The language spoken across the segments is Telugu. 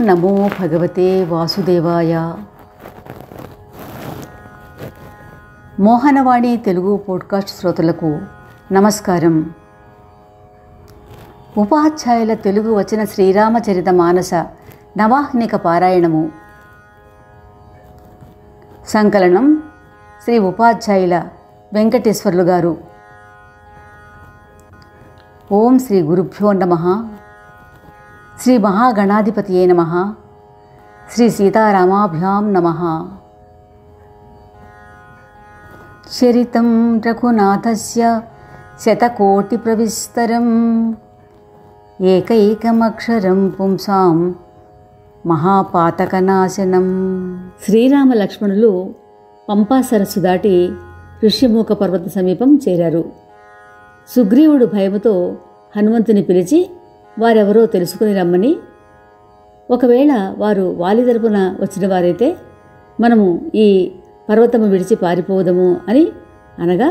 నమో భగవతే వాసుదేవాయ. మోహనవాణి తెలుగు పోడ్కాస్ట్ శ్రోతలకు నమస్కారం. ఉపాధ్యాయుల తెలుగు వచన శ్రీరామచరిత మానస నవాహ్నిక పారాయణము. సంకలనం శ్రీ ఉపాధ్యాయుల వెంకటేశ్వర్లు గారు. ఓం శ్రీ గురుభ్యో నమః. శ్రీ మహాగణాధిపతియే నమః. శ్రీ సీతారామాభ్యాం నమః. చరితం రఘునాథస్య శతకోటిప్రవిస్తరం ఏకైకమక్షరం పుంసాం మహాపాతకనాశనం. శ్రీరామ లక్ష్మణులు పంపా సరస్సు దాటి ఋష్యమూక పర్వత సమీపం చేరారు. సుగ్రీవుడు భయముతో హనుమంతుని పిలిచి వారెవరో తెలుసుకుని రమ్మని, ఒకవేళ వారు వాలి తరపున వచ్చిన వారైతే మనము ఈ పర్వతము విడిచి పారిపోదము అని అనగా,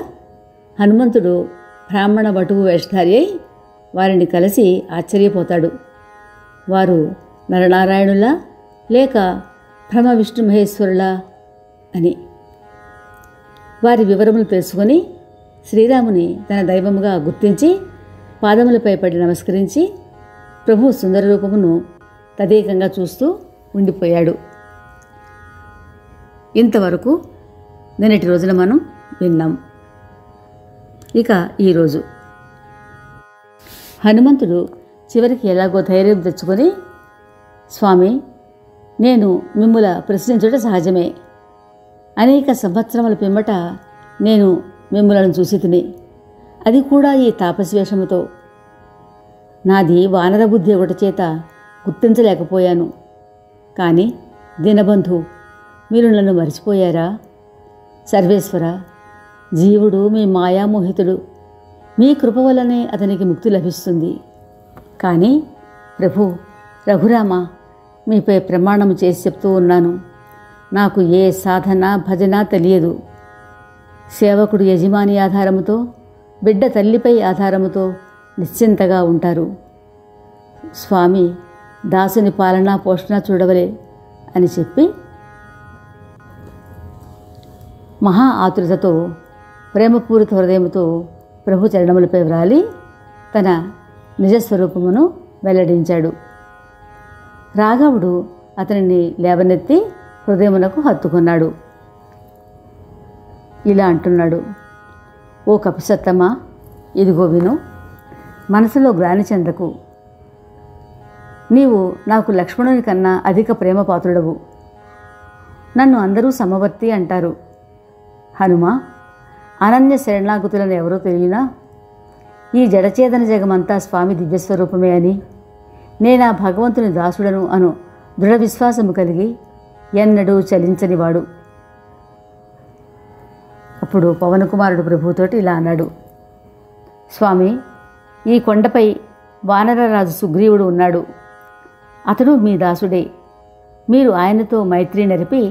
హనుమంతుడు బ్రాహ్మణ వటువు వేషధారి అయి వారిని కలిసి ఆశ్చర్యపోతాడు. వారు నరనారాయణులా లేక బ్రహ్మ విష్ణు మహేశ్వరులా అని. వారి వివరములు తెలుసుకొని శ్రీరాముని తన దైవముగా గుర్తించి పాదములపై పడి నమస్కరించి ప్రభు సుందర రూపమును తదేకంగా చూస్తూ ఉండిపోయాడు. ఇంతవరకు నిన్నటి రోజున మనం విన్నాం. ఇక ఈరోజు హనుమంతుడు చివరికి ఎలాగో ధైర్యం తెచ్చుకొని, స్వామి, నేను మిమ్ముల ప్రశ్నించుట సహజమే. అనేక సంవత్సరముల పిమ్మట నేను మిమ్ములను చూసి తిని, అది కూడా ఈ తాపస్వేషముతో. నాది వానర బుద్ధి ఒకటి చేత గుర్తించలేకపోయాను. కానీ దీనబంధు, మీరు నన్ను మరిచిపోయారా? సర్వేశ్వర, జీవుడు మీ మాయామోహితుడు. మీ కృప వల్లనే అతనికి ముక్తి లభిస్తుంది. కానీ ప్రభు రఘురామ, మీపై ప్రమాణము చేసి చెప్తూ ఉన్నాను. నాకు ఏ సాధన భజన తెలియదు. సేవకుడు యజమాని ఆధారముతో, బిడ్డ తల్లిపై ఆధారముతో నిశ్చింతగా ఉంటారు. స్వామి, దాసుని పాలనా పోషణ చూడవలే అని చెప్పి మహా ఆతురతతో ప్రేమపూరిత హృదయముతో ప్రభు చరణములపై వ్రాలి తన నిజస్వరూపమును వెల్లడించాడు. రాఘవుడు అతనిని లేవనెత్తి హృదయమునకు హత్తుకున్నాడు. ఇలా అంటున్నాడు: ఓ కపిసత్తమా, ఇదిగో విను. మనసులో గ్లాని చెందకు. నీవు నాకు లక్ష్మణుని కన్నా అధిక ప్రేమపాత్రుడవు. నన్ను అందరూ సమవర్తి అంటారు. హనుమా, అనన్య శరణాగతులను ఎవరో తెలియనా? ఈ జడచేతన జగమంతా స్వామి దివ్యస్వరూపమే అని, నేనా భగవంతుని దాసుడను అను దృఢ విశ్వాసము కలిగి ఎన్నడూ చలించనివాడు. అప్పుడు పవనకుమారుడు ప్రభుతోటి ఇలా అన్నాడు: స్వామి, ఈ కొండపై వానరరాజు సుగ్రీవుడు ఉన్నాడు. అతడు మీ దాసుడే. మీరు ఆయనతో మైత్రి నరిపి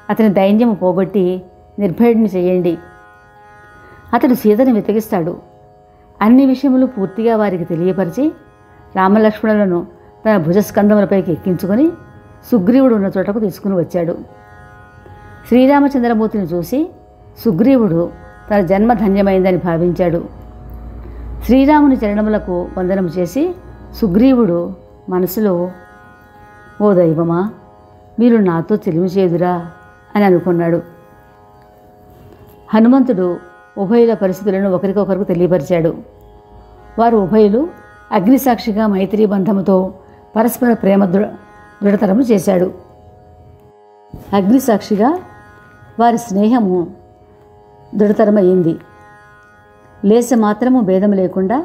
అతని దైన్యము పోగొట్టి నిర్భయుడిని చేయండి. అతడు సీతను వెతికిస్తాడు. అన్ని విషయములు పూర్తిగా వారికి తెలియపరిచి రామలక్ష్మణులను తన భుజస్కంధములపైకి ఎక్కించుకొని సుగ్రీవుడు ఉన్న చోటకు తీసుకుని వచ్చాడు. శ్రీరామచంద్రమూర్తిని చూసి సుగ్రీవుడు తన జన్మ ధన్యమైందని భావించాడు. శ్రీరాముని చరణములకు వందనము చేసి సుగ్రీవుడు మనసులో, ఓ దైవమా, మీరు నాతో చెలిమి చేదురా అని అనుకున్నాడు. హనుమంతుడు ఉభయుల పరిస్థితులను ఒకరికొకరికి తెలియపరిచాడు. వారు ఉభయులు అగ్నిసాక్షిగా మైత్రీ బంధముతో పరస్పర ప్రేమ దృఢతరము చేశాడు. అగ్నిసాక్షిగా వారి స్నేహము దృఢతరమయ్యింది. లేస మాత్రము భేదము లేకుండా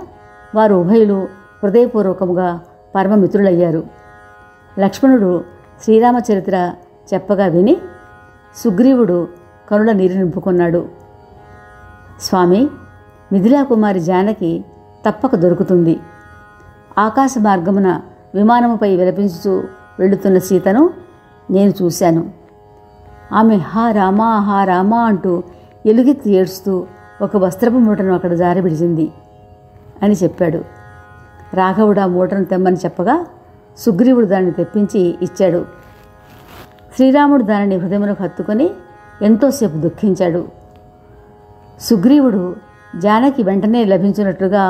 వారు ఉభయులు హృదయపూర్వకముగా పరమమిత్రులయ్యారు. లక్ష్మణుడు శ్రీరామచరిత్ర చెప్పగా విని సుగ్రీవుడు కనుల నీరు నింపుకున్నాడు. స్వామి, మిథిలాకుమారి జానకి తప్పక దొరుకుతుంది. ఆకాశ మార్గమున విమానముపై విలపించుతూ వెళుతున్న సీతను నేను చూశాను. ఆమె హా రామా అంటూ ఎలుగెత్తి ఏడుస్తూ ఒక వస్త్రపు మూటను అక్కడ జారబిడిచింది అని చెప్పాడు. రాఘవుడు ఆ మూటను తెమ్మని చెప్పగా సుగ్రీవుడు దాన్ని తెప్పించి ఇచ్చాడు. శ్రీరాముడు దానిని హృదయమునకు హత్తుకొని ఎంతోసేపు దుఃఖించాడు. సుగ్రీవుడు జానకి వెంటనే లభించినట్లుగా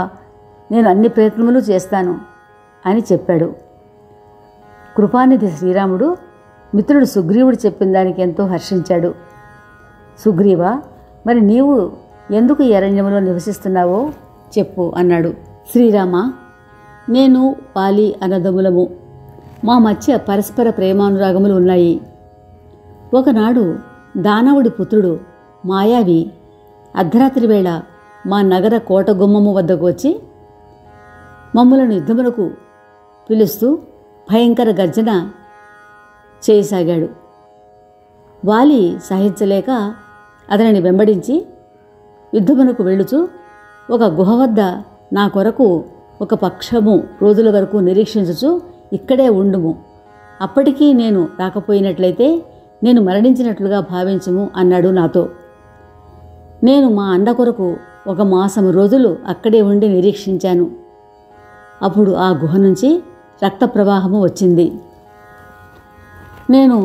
నేను అన్ని ప్రయత్నములు చేస్తాను అని చెప్పాడు. కృపానిధి శ్రీరాముడు మిత్రుడు సుగ్రీవుడు చెప్పిన దానికి ఎంతో హర్షించాడు. సుగ్రీవా, మరి నీవు ఎందుకు ఈ అరణ్యంలో నివసిస్తున్నావో చెప్పు అన్నాడు. శ్రీరామ, నేను వాలి అన్నదమ్ములము. మా మధ్య పరస్పర ప్రేమానురాగములు ఉన్నాయి. ఒకనాడు దానవుడి పుత్రుడు మాయావి అర్ధరాత్రి వేళ మా నగర కోట గుమ్మము వద్దకు వచ్చి మమ్ములను యుద్ధములకు పిలుస్తూ భయంకర గర్జన చేయసాగాడు. వాలి సహించలేక అతనిని వెంబడించి యుద్ధమునకు వెళ్ళుచు ఒక గుహ వద్ద నా కొరకు ఒక పక్షము రోజుల వరకు నిరీక్షించుచు ఇక్కడే ఉండుము, అప్పటికీ నేను రాకపోయినట్లయితే నేను మరణించినట్లుగా భావించుము అన్నాడు నాతో. నేను మా అన్న కొరకు 1 మాసము రోజులు అక్కడే ఉండి నిరీక్షించాను. అప్పుడు ఆ గుహ నుంచి రక్త ప్రవాహము వచ్చింది. నేను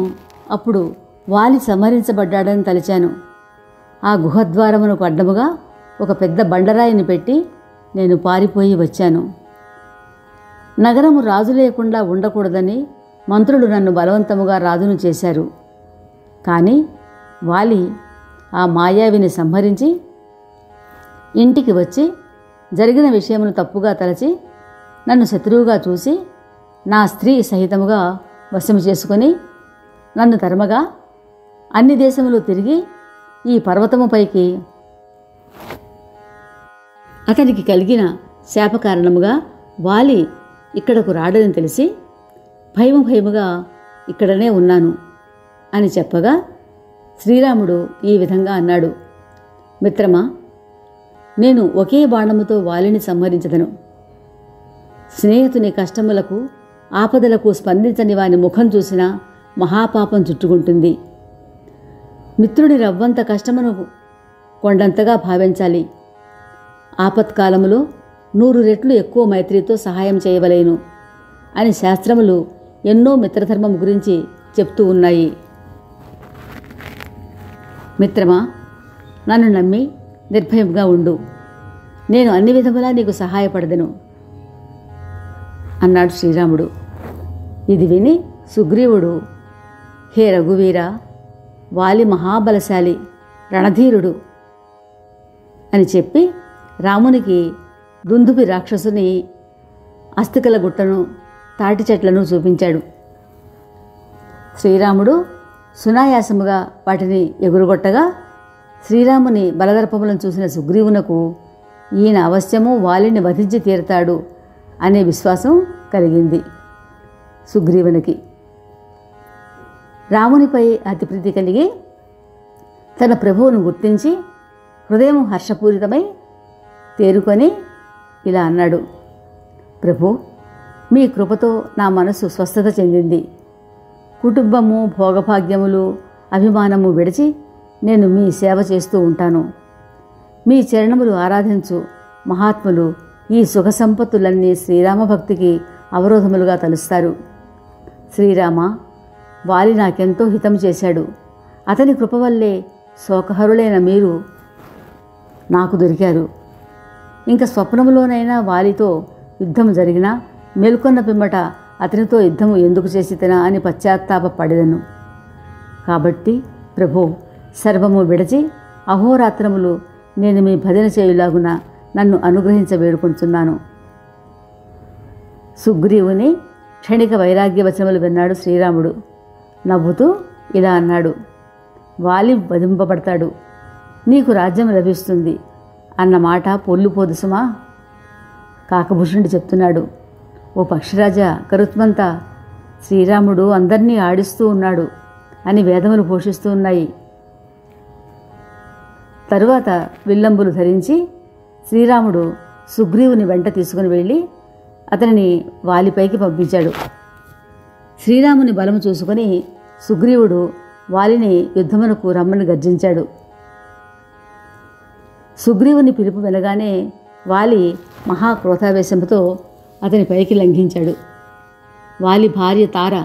అప్పుడు వాలి సంహరించబడ్డాడని తలిచాను. ఆ గుహద్వారమునకు అడ్డముగా ఒక పెద్ద బండరాయిని పెట్టి నేను పారిపోయి వచ్చాను. నగరము రాజు లేకుండా ఉండకూడదని మంత్రులు నన్ను బలవంతముగా రాజును చేశారు. కానీ వాలి ఆ మాయావిని సంహరించి ఇంటికి వచ్చి జరిగిన విషయమును తప్పుగా తలచి నన్ను శత్రువుగా చూసి నా స్త్రీ సహితముగా వశము చేసుకొని నన్ను తరమగా అన్ని దేశములు తిరిగి ఈ పర్వతముపైకి అతనికి కలిగిన శాప కారణముగా వాలి ఇక్కడకు రాడని తెలిసి భయముగా ఇక్కడనే ఉన్నాను అని చెప్పగా శ్రీరాముడు ఈ విధంగా అన్నాడు. మిత్రమా, నేను ఒకే బాణముతో వాలిని సంహరించదను. స్నేహితుని కష్టములకు ఆపదలకు స్పందించని వాని ముఖం చూసినా మహాపాపం చుట్టుకుంటుంది. మిత్రుడి రవ్వంత కష్టమును కొండంతగా భావించాలి. ఆపత్కాలములో 100 రెట్లు ఎక్కువ మైత్రితో సహాయం చేయవలేను అని శాస్త్రములు ఎన్నో మిత్రధర్మం గురించి చెప్తూ ఉన్నాయి. మిత్రమా, నన్ను నమ్మి నిర్భయంగా ఉండు. నేను అన్ని విధములా నీకు సహాయపడదను అన్నాడు శ్రీరాముడు. ఇది విని సుగ్రీవుడు, హే రఘువీర, వాలి మహాబలశాలి, రణధీరుడు అని చెప్పి రామునికి దుందుబి రాక్షసుని అస్థికల గుట్టను తాటి చెట్లను చూపించాడు. శ్రీరాముడు సునాయాసముగా వాటిని ఎగురుగొట్టగా శ్రీరాముని బలదర్పములను చూసిన సుగ్రీవునకు ఈయన అవశ్యము వాలిని వధించి తీరతాడు అనే విశ్వాసం కలిగింది. సుగ్రీవునికి రామునిపై అతి ప్రీతి కలిగి తన ప్రభువును గుర్తించి హృదయం హర్షపూరితమై తేరుకొని ఇలా అన్నాడు. ప్రభు, మీ కృపతో నా మనసు స్వస్థత చెందింది. కుటుంబము, భోగభాగ్యములు, అభిమానము విడిచి నేను మీ సేవ చేస్తూ ఉంటాను. మీ చరణములు ఆరాధించు మహాత్ములు ఈ సుఖ సంపత్తులన్నీ శ్రీరామభక్తికి అవరోధములుగా తలుస్తారు. శ్రీరామ, వాలి నాకెంతో హితం చేశాడు. అతని కృప వల్లే శోకహరులైన మీరు నాకు దొరికారు. ఇంకా స్వప్నములోనైనా వాలితో యుద్ధం జరిగినా మేల్కొన్న పిమ్మట అతనితో యుద్ధము ఎందుకు చేసితనా అని పశ్చాత్తాపపడెదను. కాబట్టి ప్రభు, సర్వము విడచి అహోరాత్రములు నేను మీ భజన చేయులాగున నన్ను అనుగ్రహించ వేడుకుంటున్నాను. సుగ్రీవుని క్షణిక వైరాగ్యవచనములు విన్నాడు శ్రీరాముడు. నవ్వుతూ ఇలా అన్నాడు. వాలి వధింపబడతాడు, నీకు రాజ్యం లభిస్తుంది అన్న మాట పొల్లుపోదు సుమా. కాకభూషణుడు చెప్తున్నాడు. ఓ పక్షిరాజా కరుత్మంతా, శ్రీరాముడు అందరినీ ఆడిస్తూ ఉన్నాడు అని వేదములు పోషిస్తూ ఉన్నాయి. తరువాత విల్లంబులు ధరించి శ్రీరాముడు సుగ్రీవుని వెంట తీసుకుని వెళ్ళి అతనిని వాలిపైకి పంపించాడు. శ్రీరాముని బలము చూసుకొని సుగ్రీవుడు వాలిని యుద్ధమునకు రమ్మని గర్జించాడు. సుగ్రీవుని పిలుపు వినగానే వాలి మహాక్రోధావేశంతో అతని పైకి లంఘించాడు. వాలి భార్య తార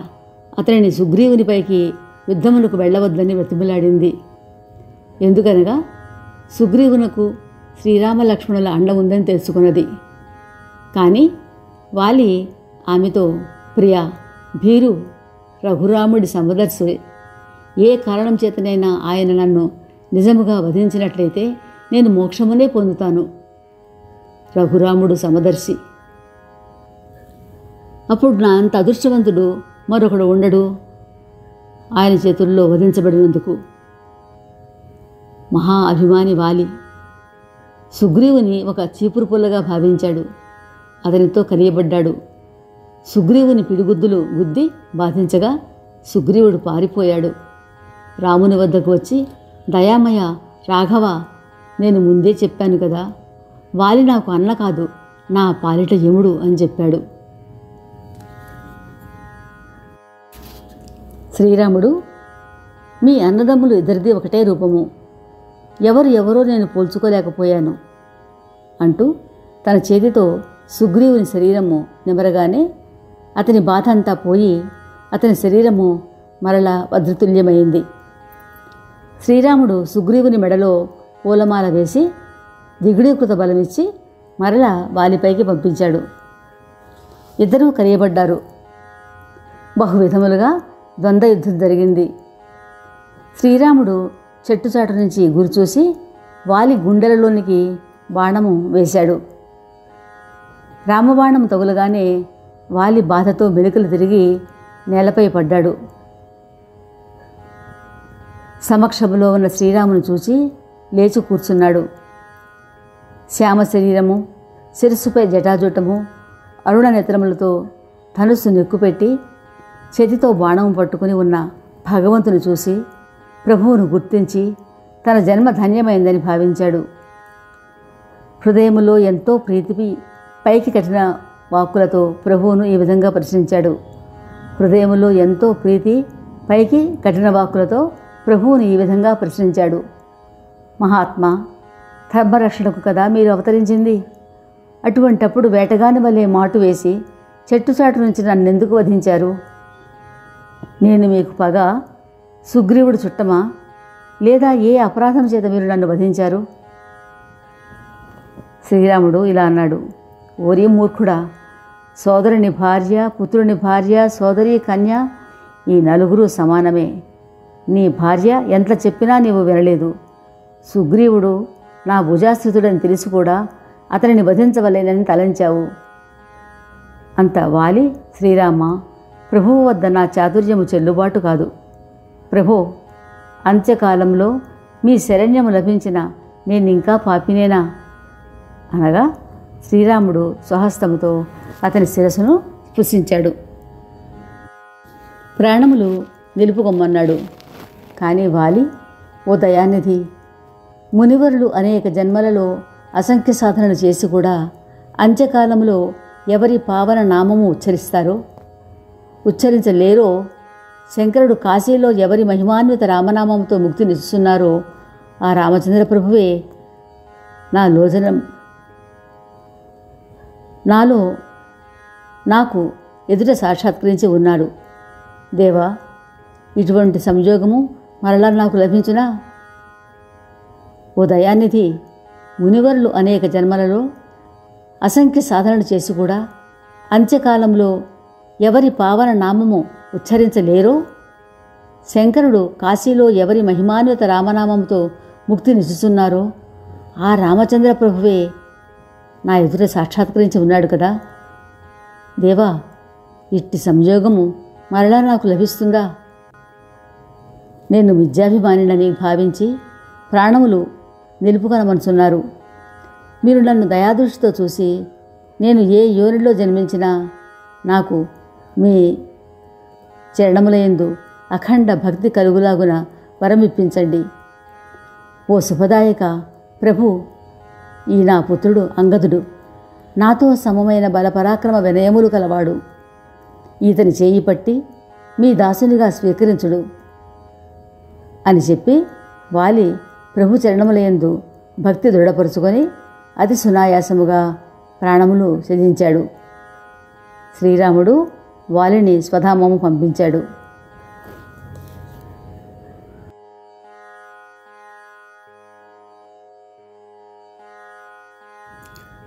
అతనిని సుగ్రీవునిపైకి యుద్ధమునకు వెళ్ళవద్దని బ్రతిమలాడింది. ఎందుకనగా సుగ్రీవునకు శ్రీరామలక్ష్మణుల అండ ఉందని తెలుసుకున్నది. కానీ వాలి ఆమెతో, ప్రియా, భీరు రఘురాముడి సమదర్శి, ఏ కారణం చేతనైనా ఆయన నన్ను నిజముగా వధించినట్లయితే నేను మోక్షమునే పొందుతాను. రఘురాముడు సమదర్శి. అప్పుడు నా అంత అదృష్టవంతుడు మరొకడు ఉండడు ఆయన చేతుల్లో వధించబడినందుకు. మహా అభిమాని వాలి సుగ్రీవుని ఒక చీపురు పుల్లగా భావించాడు. అతనితో కలియబడ్డాడు. సుగ్రీవుని పిడిగుద్దులు గుద్ది బాధించగా సుగ్రీవుడు పారిపోయాడు. రాముని వద్దకు వచ్చి, దయామయ, రాఘవ, నేను ముందే చెప్పాను కదా, వాలి నాకు అన్న కాదు, నా పాలిట యముడు అని చెప్పాడు. శ్రీరాముడు, మీ అన్నదమ్ములు ఇద్దరిది ఒకటే రూపము, ఎవరో నేను పోల్చుకోలేకపోయాను అంటూ తన చేతితో సుగ్రీవుని శరీరము నిమరగానే అతని బాధ అంతా పోయి అతని శరీరము మరలా వజ్రతుల్యమైంది. శ్రీరాముడు సుగ్రీవుని మెడలో పూలమాల వేసి ద్విగుణీకృత బలమిచ్చి మరలా వాలిపైకి పంపించాడు. ఇద్దరూ కలియబడ్డారు. బహువిధములుగా ద్వంద్వ యుద్ధం జరిగింది. శ్రీరాముడు చెట్టుచాటు నుంచి గురిచూసి వాలి గుండెలలోనికి బాణము వేశాడు. రామబాణం తగులగానే వాలి బాధతో మెలికలు తిరిగి నేలపై పడ్డాడు. సమక్షములో ఉన్న శ్రీరామును చూచి లేచి కూర్చున్నాడు. శ్యామ శరీరము, శిరస్సుపై జటాజూటము, అరుణ నేత్రములతో ధనుస్సు నెక్కుపెట్టి చేతితో బాణము పట్టుకుని ఉన్న భగవంతుని చూసి ప్రభువును గుర్తించి తన జన్మ ధన్యమైందని భావించాడు. హృదయములో ఎంతో ప్రీతి పైకి కట్టిన వాక్కులతో ప్రభువును ఈ విధంగా ప్రశ్నించాడు. హృదయములో ఎంతో ప్రీతి పైకి కఠిన వాక్కులతో ప్రభువును ఈ విధంగా ప్రశ్నించాడు. మహాత్మా, ధర్మరక్షణకు కదా మీరు అవతరించింది. అటువంటప్పుడు వేటగాని వలె మాటు వేసి చెట్టుచాటు నుంచి నన్నెందుకు వధించారు? నేను మీకు పగ సుగ్రీవుడు చుట్టమా, లేదా ఏ అపరాధం చేత మీరు నన్ను వధించారు? శ్రీరాముడు ఇలా అన్నాడు. ఓరి మూర్ఖుడా, సోదరుని భార్య, పుత్రుని భార్య, సోదరి, కన్య ఈ నలుగురు సమానమే. నీ భార్య ఎంత చెప్పినా నీవు వినలేదు. సుగ్రీవుడు నా భుజాశ్రితుడని తెలిసి కూడా అతనిని వధించవలేనని తలంచావు. అంత వాలి, శ్రీరామ, ప్రభువు వద్ద నా చాతుర్యము చెల్లుబాటు కాదు. ప్రభో, అంత్యకాలంలో మీ శరణ్యము లభించిన నేనింకా పాపినేనా అనగా శ్రీరాముడు స్వహస్తముతో అతని శిరస్సును స్పృశించాడు. ప్రాణములు నిలుపుకొమ్మన్నాడు. కానీ వాలి, ఓ దయానిధి, మునివరులు అనేక జన్మలలో అసంఖ్య సాధనలు చేసి కూడా అంత్యకాలంలో ఎవరి పావన నామము ఉచ్చరించలేరో, శంకరుడు కాశీలో ఎవరి మహిమాన్విత రామనామంతో ముక్తినిస్తున్నారో ఆ రామచంద్ర ప్రభువే నాకు ఎదుట సాక్షాత్కరించి ఉన్నాడు. దేవా, ఇటువంటి సంయోగము మరలా నాకు లభించునా? ఓ దయానిధి, మునివరులు అనేక జన్మలలో అసంఖ్య సాధనలు చేసి కూడా అంత్యకాలంలో ఎవరి పావన నామము ఉచ్చరించలేరో, శంకరుడు కాశీలో ఎవరి మహిమాన్విత రామనామంతో ముక్తినిస్తున్నారో ఆ రామచంద్ర ప్రభువే నా ఎదుట సాక్షాత్కరించి ఉన్నాడు కదా. దేవా, ఇట్టి సంయోగము మరలా నాకు లభిస్తుందా? నేను విద్యాభిమానినని భావించి ప్రాణములు నిలుపుకొనమనుచున్నారు. మీరు నన్ను దయాదృష్టితో చూసి నేను ఏ యోనిలో జన్మించినా నాకు మీ చరణములయందు అఖండ భక్తి కలుగులాగున వరమిప్పించండి. ఓ శుభదాయక ప్రభు, ఈ నా పుత్రుడు అంగదుడు నాతో సమమైన బలపరాక్రమ వినయములు కలవాడు. ఈతని చేయి పట్టి మీ దాసునిగా స్వీకరించుడు అని చెప్పి వాలి ప్రభు చరణములయందు భక్తి దృఢపరుచుకొని అతి సునాయాసముగా ప్రాణములు త్యజించాడు. శ్రీరాముడు వాలిని స్వధామము పంపించాడు.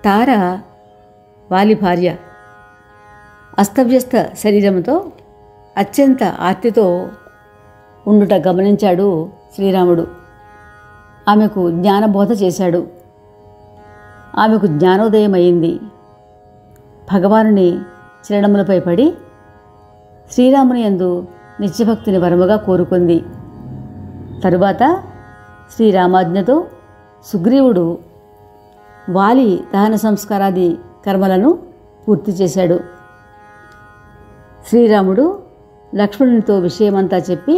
తార వాలి భార్య. అస్తవ్యస్త శరీరంతో అత్యంత ఆర్తితో ఉండుట గమనించాడు శ్రీరాముడు. ఆమెకు జ్ఞానబోధ చేశాడు. ఆమెకు జ్ఞానోదయం అయింది. భగవానుని చరణములపై పడి శ్రీరాముని యందు నిత్యభక్తిని వరముగా కోరుకుంది. తరువాత శ్రీరామాజ్ఞతో సుగ్రీవుడు వాలి దహన సంస్కారాది కర్మలను పూర్తి చేశాడు. శ్రీరాముడు లక్ష్మణునితో విషయమంతా చెప్పి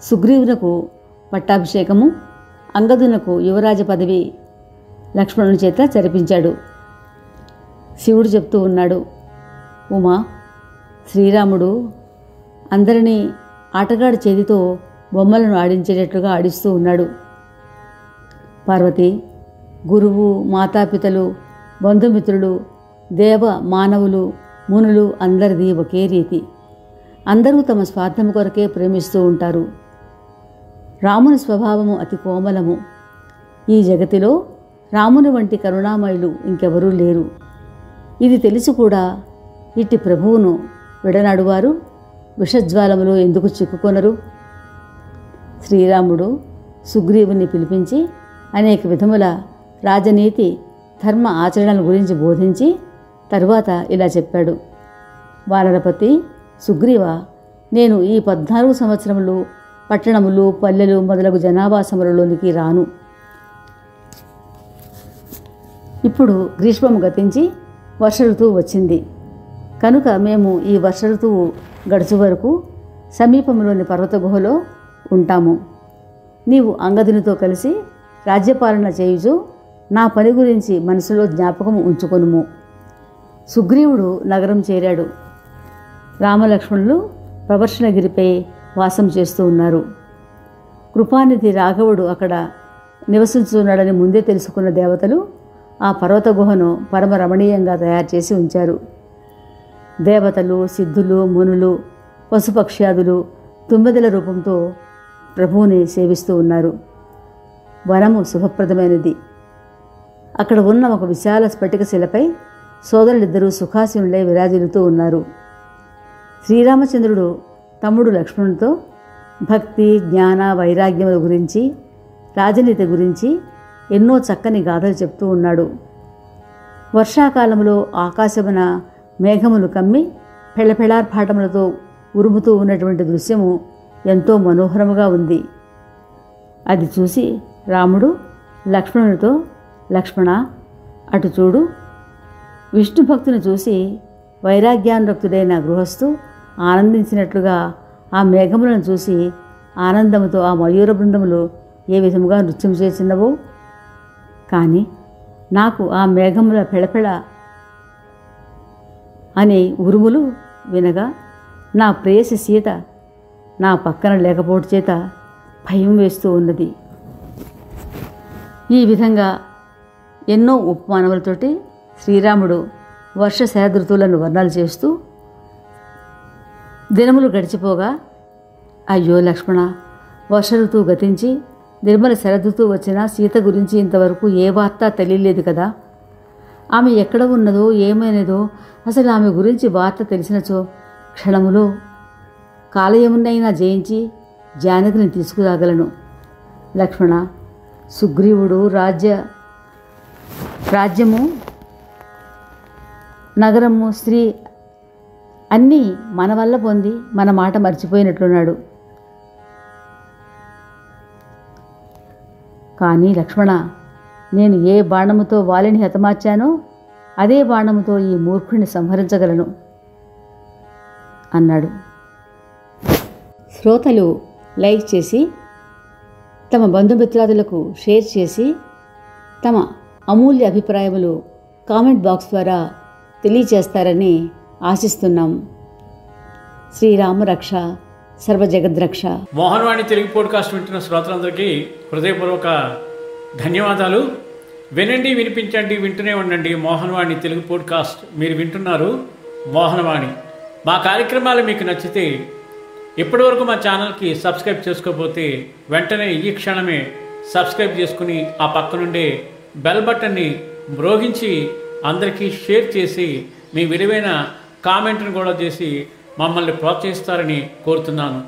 సుగ్రీవునకు పట్టాభిషేకము, అంగదునకు యువరాజ పదవి లక్ష్మణుని చేత జరిపించాడు. శివుడు చెప్తూ ఉన్నాడు, ఉమా, శ్రీరాముడు అందరినీ ఆటగాడి చేతితో బొమ్మలను ఆడించేటట్లుగా ఆడిస్తూ ఉన్నాడు. పార్వతి, గురువు, మాతాపితలు, బంధుమిత్రులు, దేవ మానవులు, మునులు అందరిది ఒకే రీతి. అందరూ తమ స్వార్థము కొరకే ప్రేమిస్తూ ఉంటారు. రాముని స్వభావము అతి కోమలము. ఈ జగతిలో రాముని వంటి కరుణామయులు ఇంకెవరూ లేరు. ఇది తెలిసి కూడా ఇట్టి ప్రభువును విడనాడువారు విషజ్వాలములో ఎందుకు చిక్కుకొనరు? శ్రీరాముడు సుగ్రీవుని పిలిపించి అనేక విధముల రాజనీతి, ధర్మ ఆచరణల గురించి బోధించి తరువాత ఇలా చెప్పాడు. వానరపతి సుగ్రీవ, నేను ఈ 14 సంవత్సరములు పట్టణములు, పల్లెలు మొదలగు జనావాసములలోనికి రాను. ఇప్పుడు గ్రీష్మము గతించి వర్ష ఋతువు వచ్చింది కనుక మేము ఈ వర్ష ఋతువు గడుచు వరకు సమీపంలోని పర్వత గుహలో ఉంటాము. నీవు అంగదునితో కలిసి రాజ్యపాలన చేయుచు నా పని గురించి మనసులో జ్ఞాపకం ఉంచుకొనుము. సుగ్రీవుడు నగరం చేరాడు. రామలక్ష్మణులు ప్రవర్షణగిరిపై వాసం చేస్తూ ఉన్నారు. కృపానిధి రాఘవుడు అక్కడ నివసించున్నాడని ముందే తెలుసుకున్న దేవతలు ఆ పర్వత గుహను పరమ రమణీయంగా తయారు చేసి ఉంచారు. దేవతలు, సిద్ధులు, మునులు, పశుపక్ష్యాదులు తుమ్మెదల రూపంతో ప్రభువుని సేవిస్తూ ఉన్నారు. వనము శుభప్రదమైనది. అక్కడ ఉన్న ఒక విశాల స్ఫటిక శిలపై సోదరులిద్దరూ సుఖాసీనులై విరాజిల్లుతూ ఉన్నారు. శ్రీరామచంద్రుడు తమ్ముడు లక్ష్మణునితో భక్తి, జ్ఞాన, వైరాగ్యముల గురించి, రాజనీతి గురించి ఎన్నో చక్కని గాథలు చెప్తూ ఉన్నాడు. వర్షాకాలంలో ఆకాశమున మేఘములు కమ్మి పెళపెళార్పాటములతో ఉరుముతూ ఉన్నటువంటి దృశ్యము ఎంతో మనోహరముగా ఉంది. అది చూసి రాముడు లక్ష్మణునితో, లక్ష్మణ, అటు చూడు. విష్ణు భక్తుని చూసి వైరాగ్యానురక్తుడైన గృహస్థు ఆనందించినట్లుగా ఆ మేఘములను చూసి ఆనందముతో ఆ మయూర బృందములు ఏ విధముగా నృత్యం చేసినవో, కానీ నాకు ఆ మేఘముల పెళపెళ అనే ఉరుములు వినగా నా ప్రేయసి సీత నా పక్కన లేకపోవడం చేత భయం వేస్తూ ఉన్నది. ఈ విధంగా ఎన్నో ఉపమానములతోటి శ్రీరాముడు వర్ష శరదృతువులను వర్ణాలు చేస్తూ దినములు గడిచిపోగా, అయ్యో లక్ష్మణ, వర్ష ఋతువు గతించి నిర్మల శరదృతువు వచ్చినా సీత గురించి ఇంతవరకు ఏ వార్త తెలియలేదు కదా. ఆమె ఎక్కడ ఉన్నదో, ఏమైనదో, అసలు ఆమె గురించి వార్త తెలిసినచో క్షణములో కాలయమునైనా జయించి జానకిని తీసుకురాగలను. లక్ష్మణ, సుగ్రీవుడు రాజ్యము, నగరము, స్త్రీ అన్నీ మన వల్ల పొంది మన మాట మర్చిపోయినట్లున్నాడు. కానీ లక్ష్మణ, నేను ఏ బాణముతో వాలిని హతమార్చానో అదే బాణముతో ఈ మూర్ఖుని సంహరించగలను అన్నాడు. శ్రోతలు లైక్ చేసి, తమ బంధుమిత్రాదులకు షేర్ చేసి, తమ అమూల్య అభిప్రాయములు కామెంట్ బాక్స్ ద్వారా తెలియచేస్తారని ఆశిస్తున్నాం. శ్రీరామరక్ష సర్వజగద్రక్ష. మోహన్వాణి తెలుగు పోడ్కాస్ట్ వింటున్న శ్రోతలందరికీ హృదయపూర్వక ధన్యవాదాలు. వినండి, వినిపించండి, వింటూనే ఉండండి మోహన్వాణి తెలుగు పోడ్కాస్ట్. మీరు వింటున్నారు మోహన్వాణి. మా కార్యక్రమాలు మీకు నచ్చితే ఇప్పటివరకు మా ఛానల్కి సబ్స్క్రైబ్ చేసుకోకపోతే వెంటనే ఈ క్షణమే సబ్స్క్రైబ్ చేసుకుని ఆ పక్క నుండే బెల్ బటన్ని మ్రోగించి అందరికీ షేర్ చేసి మీ విలువైన కామెంట్ను కూడా చేసి మమ్మల్ని ప్రోత్సహిస్తారని కోరుతున్నాను.